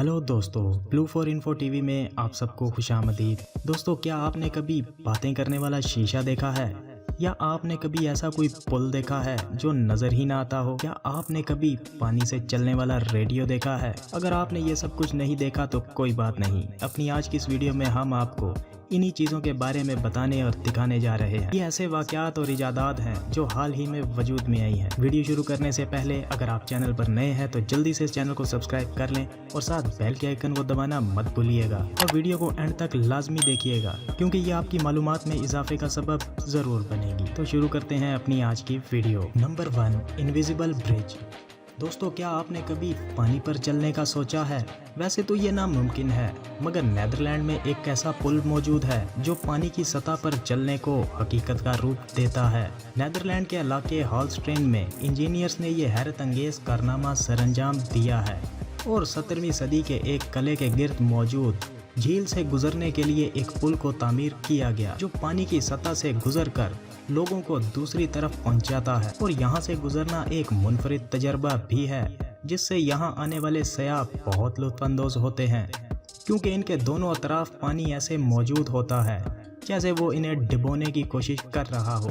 Hello दोस्तों, blue for info TV में आप सबको खुशामदीद। दोस्तों, क्या आपने कभी बातें करने वाला शीशा देखा है या आपने कभी ऐसा कोई पुल देखा है जो नज़र ही ना आता हो? क्या आपने कभी पानी से चलने वाला रेडियो देखा है? अगर आपने ये सब कुछ नहीं देखा तो कोई बात नहीं, अपनी आज की इस वीडियो में हम आपको इन्हीं चीज़ों के बारे में बताने और दिखाने जा रहे हैं। ये ऐसे वाक़यात और इजादात हैं जो हाल ही में वजूद में आई हैं। वीडियो शुरू करने से पहले अगर आप चैनल पर नए हैं तो जल्दी से इस चैनल को सब्सक्राइब कर लें और साथ बेल के आइकन को दबाना मत भूलिएगा और वीडियो को एंड तक लाजमी देखिएगा क्योंकि ये आपकी मालूमात में इजाफे का सबब ज़रूर बनेगी। तो शुरू करते हैं अपनी आज की वीडियो। Number 1, invisible bridge. दोस्तों, क्या आपने कभी पानी पर चलने का सोचा है? वैसे तो ये नामुमकिन है, मगर नीदरलैंड में एक ऐसा पुल मौजूद है जो पानी की सतह पर चलने को हकीकत का रूप देता है। नीदरलैंड के इलाके हॉलस्ट्रेन में इंजीनियर्स ने ये हैरत अंगेज कारनामा सरअंजाम दिया है और 17वीं सदी के एक किले के गिर्द मौजूद झील से गुजरने के लिए एक पुल को तामीर किया गया जो पानी की सतह से गुजरकर लोगों को दूसरी तरफ पहुंचाता है। और यहाँ से गुजरना एक मुनफरिद तजर्बा भी है जिससे यहाँ आने वाले सयाह बहुत लुत्फानंदोज होते हैं क्योंकि इनके दोनों अतराफ पानी ऐसे मौजूद होता है जैसे वो इन्हें डिबोने की कोशिश कर रहा हो।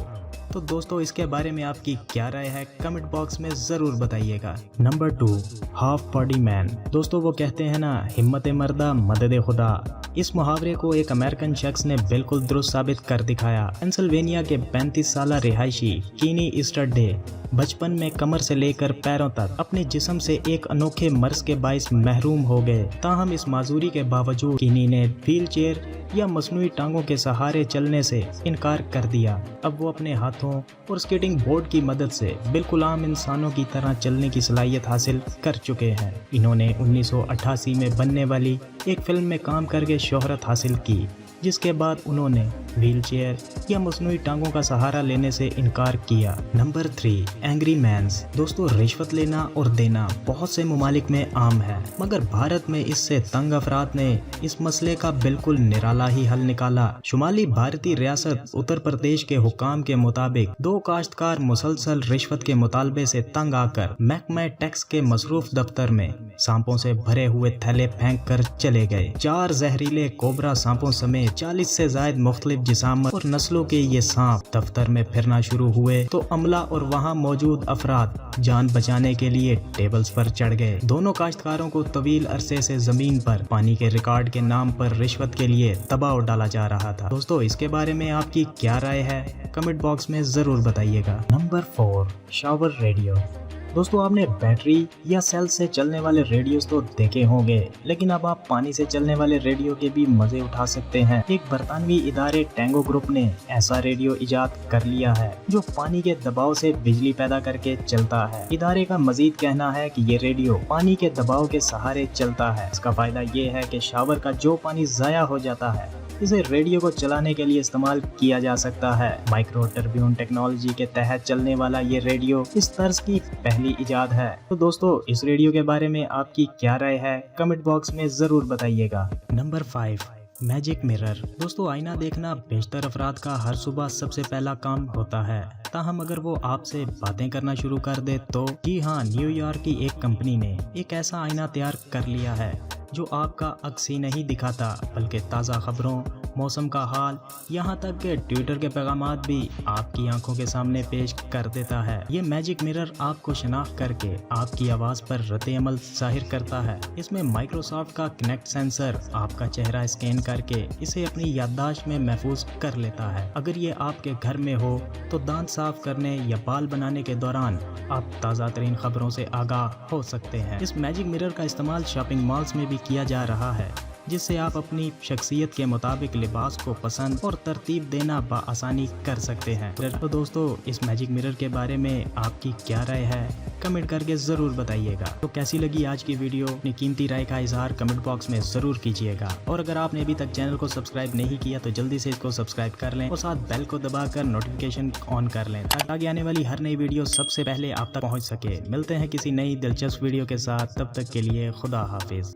तो दोस्तों, इसके बारे में आपकी क्या राय है कमेंट बॉक्स में ज़रूर बताइएगा। Number 2, half body man. दोस्तों, वो कहते हैं ना, हिम्मत मर्दा मदद खुदा। इस मुहावरे को एक अमेरिकन शख्स ने बिल्कुल दुरुस्त साबित कर दिखाया। पेंसिल्वेनिया के 35 साल रिहायशी कीनी ईस्टरडे बचपन में कमर से लेकर पैरों तक अपने जिस्म से एक अनोखे मर्ज के बाइस महरूम हो गए। ताहम इस माजूरी के बावजूद कीनी ने व्हील चेयर या मसनूई टांगों के सहारे चलने से इनकार कर दिया। अब वो अपने हाथों और स्केटिंग बोर्ड की मदद से बिल्कुल आम इंसानों की तरह चलने की सलाहियत हासिल कर चुके हैं। इन्होंने 1988 में बनने वाली एक फिल्म में काम करके शोहरत हासिल की, जिसके बाद उन्होंने व्हील चेयर या मसनूई टांगों का सहारा लेने से इनकार किया। Number 3, angry mans. दोस्तों, रिश्वत लेना और देना बहुत से ममालिक में आम है, मगर भारत में इससे तंग अफराद ने इस मसले का बिल्कुल निराला ही हल निकाला। शुमाली भारतीय रियासत उत्तर प्रदेश के हुकाम के मुताबिक 2 काश्तकार मुसलसल रिश्वत के मुतालबे से तंग आकर महकमा टैक्स के मसरूफ दफ्तर में सांपों से भरे हुए थैले फेंक कर चले गए। 4 जहरीले कोबरा सांपों समेत 40 से ज्यादा मुख्तलिफ जिसामत और नस्लों के ये सांप दफ्तर में फिरना शुरू हुए तो अमला और वहाँ मौजूद अफराद जान बचाने के लिए टेबल्स पर चढ़ गए। दोनों काश्तकारों को तवील अरसे से जमीन पर पानी के रिकॉर्ड के नाम पर रिश्वत के लिए दबाव डाला जा रहा था। दोस्तों, इसके बारे में आपकी क्या राय है कमेंट बॉक्स में जरूर बताइएगा। Number 4, shower radio. दोस्तों, आपने बैटरी या सेल से चलने वाले रेडियोस तो देखे होंगे, लेकिन अब आप पानी से चलने वाले रेडियो के भी मजे उठा सकते हैं। एक बरतानवी इदारे टैंगो ग्रुप ने ऐसा रेडियो इजाद कर लिया है जो पानी के दबाव से बिजली पैदा करके चलता है। इदारे का मजीद कहना है कि ये रेडियो पानी के दबाव के सहारे चलता है। इसका फायदा ये है कि शावर का जो पानी जाया हो जाता है इसे रेडियो को चलाने के लिए इस्तेमाल किया जा सकता है। माइक्रो टर्ब्यून टेक्नोलॉजी के तहत चलने वाला ये रेडियो इस तर्ज की पहली इजाद है। तो दोस्तों, इस रेडियो के बारे में आपकी क्या राय है कमेंट बॉक्स में जरूर बताइएगा। Number 5, magic mirror. दोस्तों, आईना देखना बेशतर अफराद का हर सुबह सबसे पहला काम होता है, ताहम अगर वो आपसे बातें करना शुरू कर दे तो जी हाँ, न्यूयॉर्क की एक कंपनी ने एक ऐसा आईना तैयार कर लिया है जो आपका अक्स ही नहीं दिखाता बल्कि ताज़ा खबरों, मौसम का हाल, यहाँ तक कि ट्विटर के पैगामात भी आपकी आंखों के सामने पेश कर देता है। ये मैजिक मिरर आपको शनाख्त करके आपकी आवाज़ पर रद्द अमल जाहिर करता है। इसमें माइक्रोसॉफ्ट का कनेक्ट सेंसर आपका चेहरा स्कैन करके इसे अपनी याददाश्त में महफूज कर लेता है। अगर ये आपके घर में हो तो दांत साफ करने या बाल बनाने के दौरान आप ताज़ा तरीन खबरों से आगाह हो सकते हैं। इस मैजिक मिरर का इस्तेमाल शॉपिंग मॉल्स में भी किया जा रहा है, जिससे आप अपनी शख्सियत के मुताबिक लिबास को पसंद और तरतीब देना बआसानी कर सकते हैं। तो दोस्तों, इस मैजिक मिरर के बारे में आपकी क्या राय है कमेंट करके ज़रूर बताइएगा। तो कैसी लगी आज की वीडियो, अपनी कीमती राय का इजहार कमेंट बॉक्स में ज़रूर कीजिएगा। और अगर आपने अभी तक चैनल को सब्सक्राइब नहीं किया तो जल्दी से इसको सब्सक्राइब कर लें और साथ बेल को दबाकर नोटिफिकेशन ऑन कर लें ताकि आगे आने वाली हर नई वीडियो सबसे पहले आप तक पहुँच सके। मिलते हैं किसी नई दिलचस्प वीडियो के साथ, तब तक के लिए खुदा हाफिज।